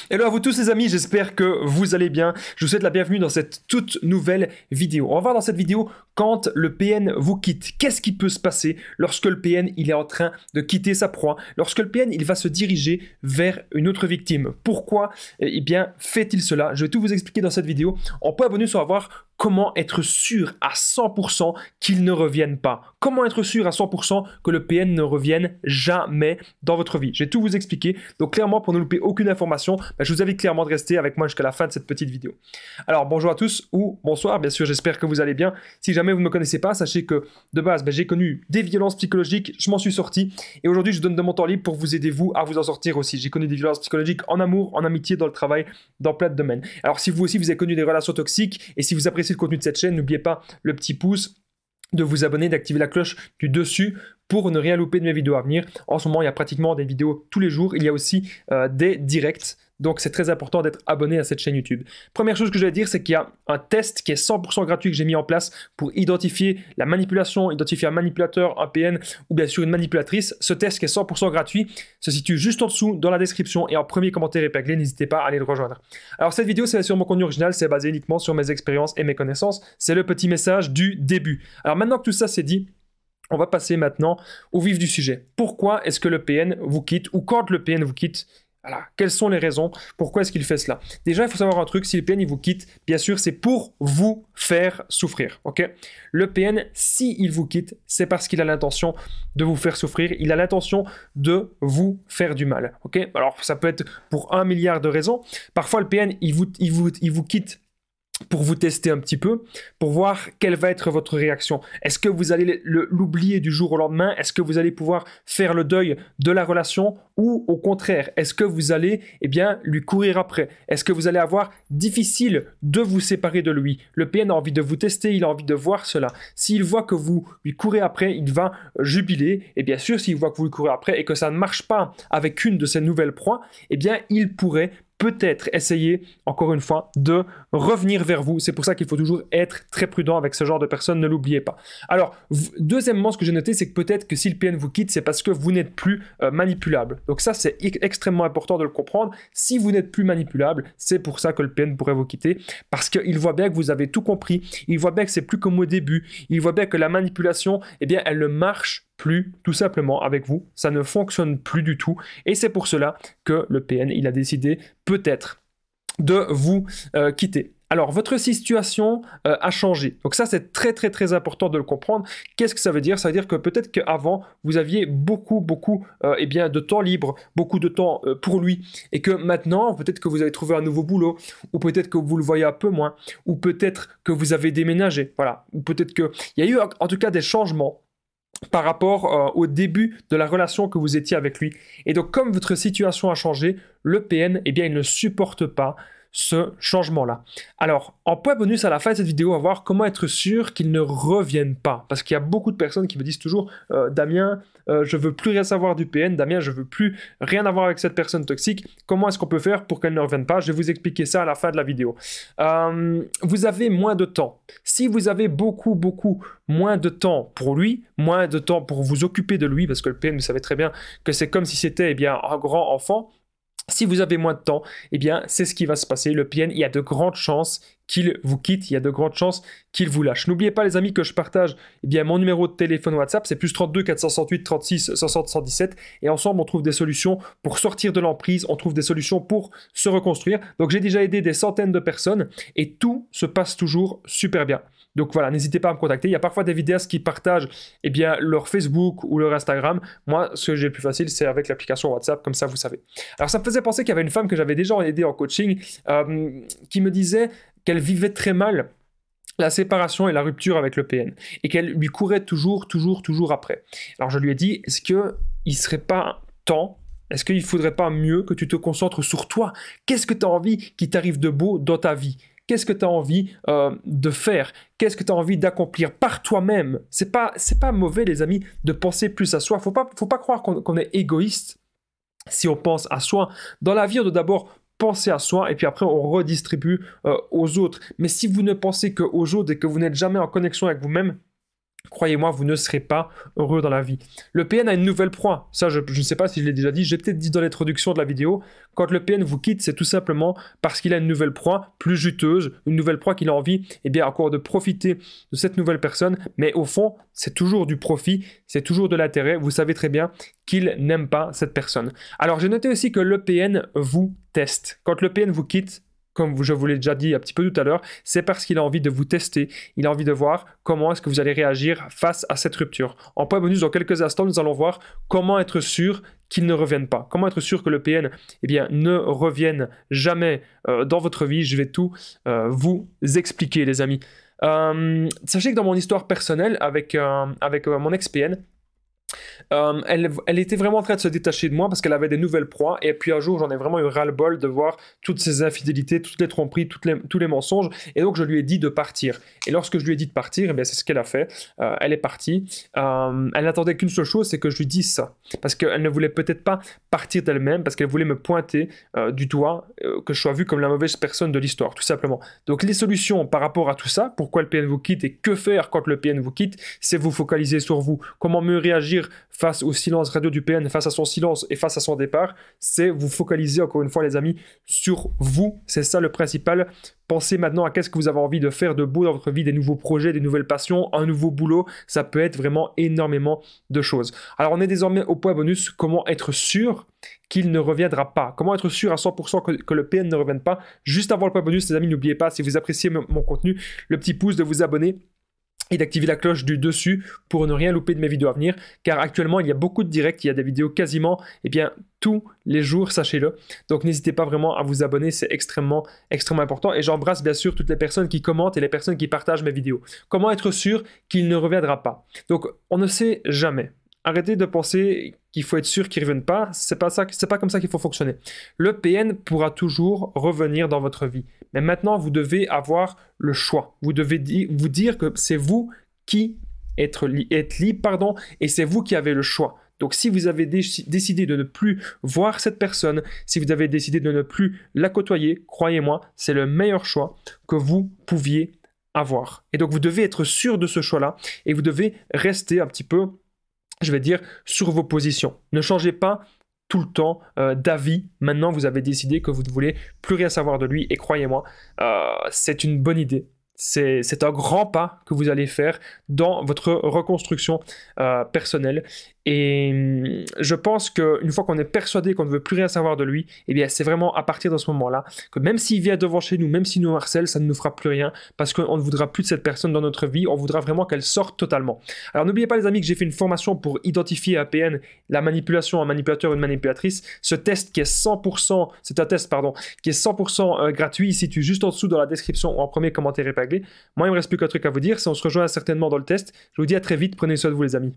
Hello à vous tous les amis, j'espère que vous allez bien. Je vous souhaite la bienvenue dans cette toute nouvelle vidéo. On va voir dans cette vidéo quand le PN vous quitte. Qu'est-ce qui peut se passer lorsque le PN il est en train de quitter sa proie, lorsque le PN il va se diriger vers une autre victime. Pourquoi eh bien fait-il cela? Je vais tout vous expliquer dans cette vidéo. En point bonus, on va voir comment être sûr à 100% qu'il ne revienne pas. Comment être sûr à 100% que le PN ne revienne jamais dans votre vie. Je vais tout vous expliquer. Donc clairement, pour ne louper aucune information, je vous invite clairement de rester avec moi jusqu'à la fin de cette petite vidéo. Alors bonjour à tous ou bonsoir, bien sûr, j'espère que vous allez bien. Si jamais vous ne me connaissez pas, sachez que de base, j'ai connu des violences psychologiques, je m'en suis sorti. Et aujourd'hui, je donne de mon temps libre pour vous aider vous à vous en sortir aussi. J'ai connu des violences psychologiques en amour, en amitié, dans le travail, dans plein de domaines. Alors si vous aussi, vous avez connu des relations toxiques et si vous appréciez le contenu de cette chaîne, n'oubliez pas le petit pouce, de vous abonner, d'activer la cloche du dessus pour ne rien louper de mes vidéos à venir. En ce moment, il y a pratiquement des vidéos tous les jours. Il y a aussi des directs. Donc, c'est très important d'être abonné à cette chaîne YouTube. Première chose que je vais dire, c'est qu'il y a un test qui est 100% gratuit que j'ai mis en place pour identifier la manipulation, identifier un manipulateur, un PN ou bien sûr une manipulatrice. Ce test qui est 100% gratuit se situe juste en dessous dans la description et en premier commentaire épinglé. N'hésitez pas à aller le rejoindre. Alors, cette vidéo, c'est sur mon contenu original. C'est basé uniquement sur mes expériences et mes connaissances. C'est le petit message du début. Alors, maintenant que tout ça c'est dit, on va passer maintenant au vif du sujet. Pourquoi est-ce que le PN vous quitte ou quand le PN vous quitte? Voilà. Quelles sont les raisons? Pourquoi est-ce qu'il fait cela? Déjà, il faut savoir un truc, si le PN il vous quitte, bien sûr, c'est pour vous faire souffrir. Ok? Le PN, s'il vous quitte, c'est parce qu'il a l'intention de vous faire souffrir, il a l'intention de vous faire du mal. Ok? Alors, ça peut être pour 1 milliard de raisons. Parfois, le PN, il vous quitte pour vous tester un petit peu, pour voir quelle va être votre réaction. Est-ce que vous allez l'oublier du jour au lendemain? Est-ce que vous allez pouvoir faire le deuil de la relation? Ou au contraire, est-ce que vous allez lui courir après? Est-ce que vous allez avoir difficile de vous séparer de lui? Le PN a envie de vous tester, il a envie de voir cela. S'il voit que vous lui courez après, il va jubiler. Et bien sûr, s'il voit que vous lui courez après et que ça ne marche pas avec une de ses nouvelles proies, il pourrait peut-être essayer, encore une fois, de revenir vers vous. C'est pour ça qu'il faut toujours être très prudent avec ce genre de personnes, ne l'oubliez pas. Alors, deuxièmement, ce que j'ai noté, c'est que peut-être que si le PN vous quitte, c'est parce que vous n'êtes plus manipulable. Donc ça, c'est extrêmement important de le comprendre. Si vous n'êtes plus manipulable, c'est pour ça que le PN pourrait vous quitter, parce qu'il voit bien que vous avez tout compris, il voit bien que c'est plus comme au début, il voit bien que la manipulation, elle ne marche plus, tout simplement, avec vous. Ça ne fonctionne plus du tout. Et c'est pour cela que le PN, il a décidé peut-être de vous quitter. Alors, votre situation a changé. Donc ça, c'est très, très, très important de le comprendre. Qu'est-ce que ça veut dire? Ça veut dire que peut-être qu'avant, vous aviez beaucoup de temps libre, beaucoup de temps pour lui. Et que maintenant, peut-être que vous avez trouvé un nouveau boulot, ou peut-être que vous le voyez un peu moins, ou peut-être que vous avez déménagé. Voilà. Ou peut-être qu'il y a eu en tout cas des changements par rapport au début de la relation que vous étiez avec lui. Et donc, comme votre situation a changé, le PN, il ne supporte pas ce changement-là. Alors, en point bonus à la fin de cette vidéo, on va voir comment être sûr qu'il ne revienne pas. Parce qu'il y a beaucoup de personnes qui me disent toujours Damien, je veux plus rien savoir du PN. Damien, je veux plus rien avoir avec cette personne toxique. Comment est-ce qu'on peut faire pour qu'elle ne revienne pas? Je vais vous expliquer ça à la fin de la vidéo. Vous avez moins de temps. Si vous avez beaucoup moins de temps pour lui, moins de temps pour vous occuper de lui, parce que le PN, vous savez très bien que c'est comme si c'était un grand enfant. Si vous avez moins de temps, c'est ce qui va se passer. Le PN, il y a de grandes chances qu'il vous quitte, il y a de grandes chances qu'il vous lâche. N'oubliez pas les amis que je partage mon numéro de téléphone WhatsApp, c'est plus 32 468 36 60 117 et ensemble on trouve des solutions pour sortir de l'emprise, on trouve des solutions pour se reconstruire. Donc j'ai déjà aidé des centaines de personnes et tout se passe toujours super bien. Donc voilà, n'hésitez pas à me contacter. Il y a parfois des vidéastes qui partagent leur Facebook ou leur Instagram. Moi, ce que j'ai le plus facile, c'est avec l'application WhatsApp, comme ça vous savez. Alors ça me faisait penser qu'il y avait une femme que j'avais déjà aidée en coaching qui me disait qu'elle vivait très mal la séparation et la rupture avec le PN et qu'elle lui courait toujours après. Alors je lui ai dit, est-ce qu'il ne serait pas temps, est-ce qu'il ne faudrait pas mieux que tu te concentres sur toi? Qu'est-ce que tu as envie qu'il t'arrive de beau dans ta vie? Qu'est-ce que tu as envie de faire? Qu'est-ce que tu as envie d'accomplir par toi-même? C'est pas mauvais, les amis, de penser plus à soi. Faut pas croire qu'on est égoïste si on pense à soi. Dans la vie, on doit d'abord penser à soi et puis après on redistribue aux autres. Mais si vous ne pensez qu'aux autres et que vous n'êtes jamais en connexion avec vous-même, croyez-moi, vous ne serez pas heureux dans la vie. Le PN a une nouvelle proie. Ça, je ne sais pas si je l'ai déjà dit. J'ai peut-être dit dans l'introduction de la vidéo. Quand le PN vous quitte, c'est tout simplement parce qu'il a une nouvelle proie plus juteuse, une nouvelle proie qu'il a envie, eh bien, encore de profiter de cette nouvelle personne. Mais au fond, c'est toujours du profit, c'est toujours de l'intérêt. Vous savez très bien qu'il n'aime pas cette personne. Alors, j'ai noté aussi que le PN vous teste. Quand le PN vous quitte, comme je vous l'ai déjà dit un petit peu tout à l'heure, c'est parce qu'il a envie de vous tester, il a envie de voir comment est-ce que vous allez réagir face à cette rupture. En point bonus, dans quelques instants, nous allons voir comment être sûr qu'il ne revienne pas. Comment être sûr que le PN ne revienne jamais dans votre vie. Je vais tout vous expliquer, les amis. Sachez que dans mon histoire personnelle avec mon ex-PN, elle était vraiment en train de se détacher de moi parce qu'elle avait des nouvelles proies, et puis un jour j'en ai vraiment eu ras-le-bol de voir toutes ces infidélités, toutes les tromperies, tous les mensonges, et donc je lui ai dit de partir. Et lorsque je lui ai dit de partir, c'est ce qu'elle a fait. Elle est partie. Elle n'attendait qu'une seule chose, c'est que je lui dise ça, parce qu'elle ne voulait peut-être pas partir d'elle-même, parce qu'elle voulait me pointer du doigt, que je sois vu comme la mauvaise personne de l'histoire, tout simplement. Donc les solutions par rapport à tout ça, pourquoi le PN vous quitte et que faire quand le PN vous quitte, c'est vous focaliser sur vous. Comment mieux réagir face au silence radio du PN, face à son silence et face à son départ, c'est vous focaliser, encore une fois les amis, sur vous. C'est ça le principal. Pensez maintenant à qu'est-ce que vous avez envie de faire de beau dans votre vie, des nouveaux projets, des nouvelles passions, un nouveau boulot. Ça peut être vraiment énormément de choses. Alors on est désormais au point bonus, comment être sûr qu'il ne reviendra pas. Comment être sûr à 100% que le PN ne revienne pas. Juste avant le point bonus, les amis, n'oubliez pas, si vous appréciez mon contenu, le petit pouce, de vous abonner et d'activer la cloche du dessus pour ne rien louper de mes vidéos à venir, car actuellement il y a beaucoup de directs, il y a des vidéos quasiment tous les jours, sachez-le. Donc n'hésitez pas vraiment à vous abonner, c'est extrêmement important, et j'embrasse bien sûr toutes les personnes qui commentent et les personnes qui partagent mes vidéos. Comment être sûr qu'il ne reviendra pas? Donc on ne sait jamais. Arrêtez de penser qu'il faut être sûr qu'il ne revienne pas, c'est pas comme ça qu'il faut fonctionner. Le PN pourra toujours revenir dans votre vie. Mais maintenant, vous devez avoir le choix. Vous devez vous dire que c'est vous qui êtes libre, et c'est vous qui avez le choix. Donc si vous avez décidé de ne plus voir cette personne, si vous avez décidé de ne plus la côtoyer, croyez-moi, c'est le meilleur choix que vous pouviez avoir. Et donc vous devez être sûr de ce choix-là, et vous devez rester un petit peu, je vais dire, sur vos positions. Ne changez pas tout le temps d'avis. Maintenant, vous avez décidé que vous ne voulez plus rien savoir de lui, et croyez-moi, c'est une bonne idée. C'est un grand pas que vous allez faire dans votre reconstruction personnelle. Et je pense qu'une fois qu'on est persuadé qu'on ne veut plus rien savoir de lui, c'est vraiment à partir de ce moment-là que même s'il vient devant chez nous, même s'il nous harcèle, ça ne nous fera plus rien, parce qu'on ne voudra plus de cette personne dans notre vie, on voudra vraiment qu'elle sorte totalement. Alors n'oubliez pas les amis que j'ai fait une formation pour identifier à PN la manipulation, un manipulateur ou une manipulatrice. Ce test qui est 100%, c'est un test qui est 100% gratuit, il se situe juste en dessous dans la description ou en premier commentaire épinglé. Moi il ne me reste plus qu'un truc à vous dire, c'est on se rejoint certainement dans le test. Je vous dis à très vite, prenez soin de vous les amis.